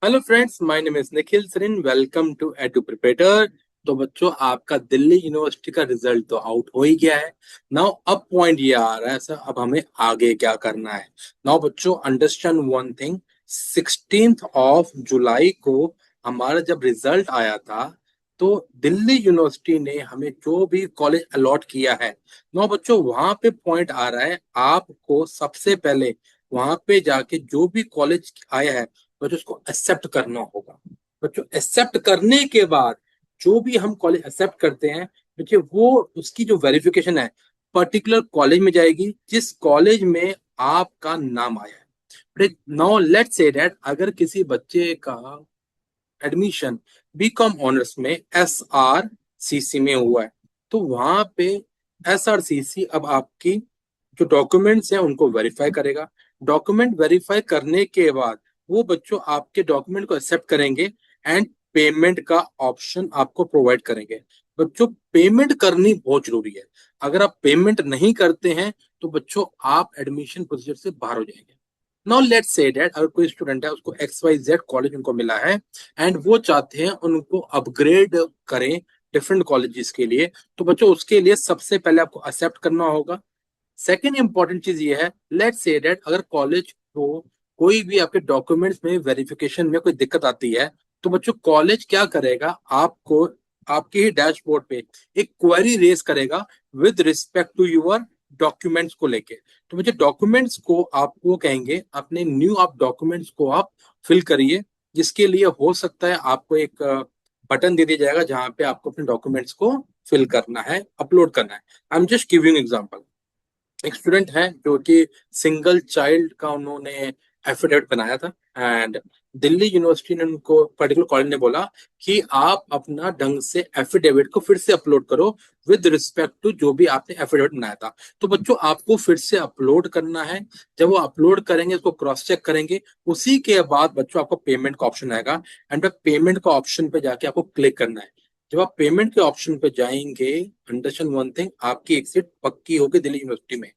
Hello friends, my name is Nikhil Sareen. Welcome to edu preparator. तो बच्चों, आपका दिल्ली यूनिवर्सिटी का रिजल्ट तो आउट हो ही गया है। नाउ अब पॉइंट ये आ रहा है सर, अब हमें आगे क्या करना है। नाउ बच्चों, अंडरस्टैंड वन थिंग। 16 जुलाई को हमारा जब रिजल्ट आया था, तो दिल्ली यूनिवर्सिटी ने हमें जो भी कॉलेज अलॉट किया है, नाउ बच्चों वहां पे पॉइंट आ रहा है, आपको सबसे पहले वहां पे जाके जो भी कॉलेज आया है बच्चों उसको एक्सेप्ट करना होगा। बच्चों एक्सेप्ट करने के बाद जो भी हम कॉलेज एक्सेप्ट करते हैं बच्चे, वो उसकी जो वेरिफिकेशन है पर्टिकुलर कॉलेज में जाएगी जिस कॉलेज में आपका नाम आया है। नाउ लेट्स से दैट अगर किसी बच्चे का एडमिशन बीकॉम ऑनर्स में SRCC में हुआ है, तो वहां पे SRCC अब आपकी जो डॉक्यूमेंट्स हैं उनको वेरीफाई करेगा। डॉक्यूमेंट वेरीफाई करने के बाद वो बच्चों आपके डॉक्यूमेंट को एक्सेप्ट करेंगे एंड पेमेंट का ऑप्शन आपको प्रोवाइड करेंगे। बच्चों, पेमेंट करनी बहुत जरूरी है। अगर आप पेमेंट नहीं करते हैं तो बच्चों आप एडमिशन प्रोसीजर से बाहर हो जाएंगे। नाउ लेट्स से दैट अगर कोई स्टूडेंट है, उसको XYZ कॉलेज उनको मिला है एंड वो चाहते हैं उनको अपग्रेड करें डिफरेंट कॉलेजेस के लिए, तो बच्चों उसके लिए सबसे पहले आपको एक्सेप्ट करना होगा। सेकेंड इंपॉर्टेंट चीज ये है, लेट्स से दैट अगर कॉलेज को कोई भी आपके डॉक्यूमेंट्स में वेरिफिकेशन में कोई दिक्कत आती है, तो बच्चों कॉलेज क्या करेगा, आपको आपके ही डैशबोर्ड पे एक क्वेरी रेज करेगा with respect to your documents को लेके। तो मुझे डॉक्यूमेंट्स को आपको कहेंगे अपने न्यू आप डॉक्यूमेंट्स को आप फिल करिए, जिसके लिए हो सकता है आपको एक बटन दे दिया जाएगा जहां पे आपको अपने डॉक्यूमेंट्स को फिल करना है, अपलोड करना है। I am just giving example. एक स्टूडेंट है जो कि सिंगल चाइल्ड का उन्होंने एफिडेविट बनाया था एंड दिल्ली यूनिवर्सिटी ने उनको पर्टिकुलर कॉलेज ने बोला कि आप अपना ढंग से एफिडेविट को फिर से अपलोड करो विद रिस्पेक्ट टू जो भी आपने एफिडेविट बनाया था। तो बच्चों आपको फिर से अपलोड करना है। जब वो अपलोड करेंगे उसको क्रॉस चेक करेंगे, उसी के बाद बच्चों आपको पेमेंट का ऑप्शन आएगा एंड पेमेंट का ऑप्शन पे जाके आपको क्लिक करना है। जब आप पेमेंट के ऑप्शन पे जाएंगे, अंडरस्टैंड वन थिंग, आपकी एक सीट पक्की होगी दिल्ली यूनिवर्सिटी में।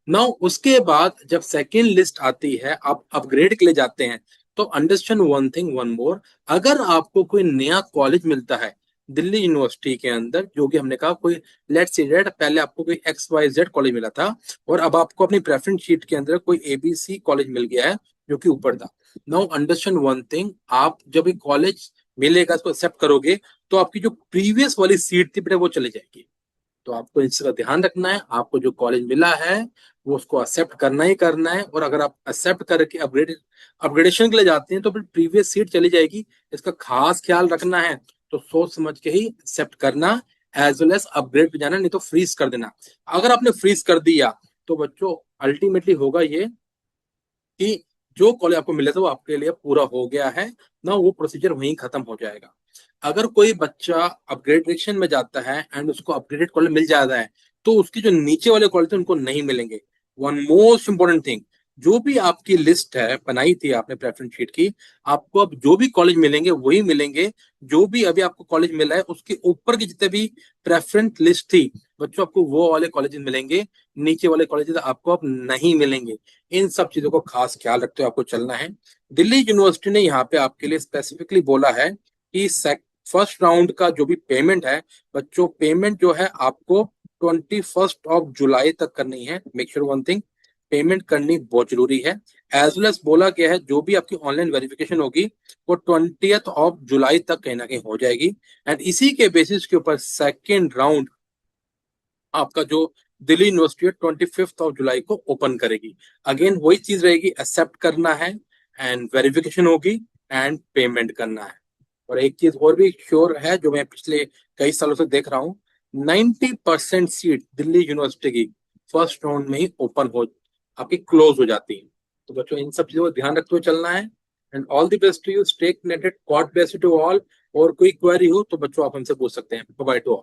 नाउ उसके बाद जब सेकेंड लिस्ट आती है, आप अपग्रेड के लिए जाते हैं, तो understand one thing one more. अगर आपको कोई नया कॉलेज मिलता है दिल्ली यूनिवर्सिटी के अंदर, जो कि हमने कहा कोई लेट्स से दैट पहले आपको कोई XYZ कॉलेज मिला था और अब आपको अपनी प्रेफरेंस शीट के अंदर कोई ABC कॉलेज मिल गया है जो कि ऊपर था। नाउ अंडरस्टैंड वन थिंग, आप जब एक कॉलेज मिलेगा उसको एक्सेप्ट करोगे, तो आपकी जो प्रीवियस वाली सीट थी बेटा वो चली जाएगी। तो आपको इसका ध्यान रखना है, आपको जो कॉलेज मिला है वो उसको एक्सेप्ट करना ही करना है। और अगर आप एक्सेप्ट करके अपग्रेडेशन के लिए जाते हैं तो फिर प्रीवियस सीट चली जाएगी। इसका खास ख्याल रखना है। तो सोच समझ के ही एक्सेप्ट करना, एज वेल एज अपग्रेड पे जाना, नहीं तो फ्रीज कर देना। अगर आपने फ्रीज कर दिया तो बच्चों अल्टीमेटली होगा ये कि जो कॉलेज आपको मिला था वो आपके लिए पूरा हो गया है ना, वो प्रोसीजर वहीं खत्म हो जाएगा। अगर कोई बच्चा अपग्रेडेशन में जाता है एंड उसको अपग्रेडेड कॉलेज मिल जाता है, तो उसकी जो नीचे वाले कॉलेज थे उनको नहीं मिलेंगे। वन मोस्ट इंपॉर्टेंट थिंग, जो भी आपकी लिस्ट है बनाई थी आपने प्रेफरेंस शीट की, आपको अब जो भी कॉलेज मिलेंगे वही मिलेंगे। जो भी अभी आपको कॉलेज मिला है उसके ऊपर की जितने भी प्रेफरेंस लिस्ट थी बच्चों, आपको वो वाले कॉलेज मिलेंगे। नीचे वाले कॉलेज आपको अब नहीं मिलेंगे। इन सब चीजों को खास ख्याल रखते हुए आपको चलना है। दिल्ली यूनिवर्सिटी ने यहाँ पे आपके लिए स्पेसिफिकली बोला है कि फर्स्ट राउंड का जो भी पेमेंट है बच्चों, पेमेंट जो है आपको 21 जुलाई तक करनी है। Make sure one thing, payment करनी बहुत जरूरी है। एज वेल एज बोला गया है जो भी आपकी ऑनलाइन वेरिफिकेशन होगी वो 20 जुलाई तक कहीं ना कहीं हो जाएगी एंड इसी के बेसिस के ऊपर सेकेंड राउंड आपका जो दिल्ली यूनिवर्सिटी है 25 जुलाई को ओपन करेगी। अगेन वही चीज रहेगी, एक्सेप्ट करना है एंड वेरिफिकेशन होगी एंड पेमेंट करना है। और एक चीज और भी श्योर है जो मैं पिछले कई सालों से देख रहा हूँ, 90% सीट दिल्ली यूनिवर्सिटी की फर्स्ट राउंड में ही ओपन हो, आपकी क्लोज हो जाती है। तो बच्चों इन सब चीजों को ध्यान रखते हुए चलना है and all the best to you, stay connected, God bless you to all. और कोई क्वेरी हो तो बच्चों आप हमसे पूछ सकते हैं। By two all.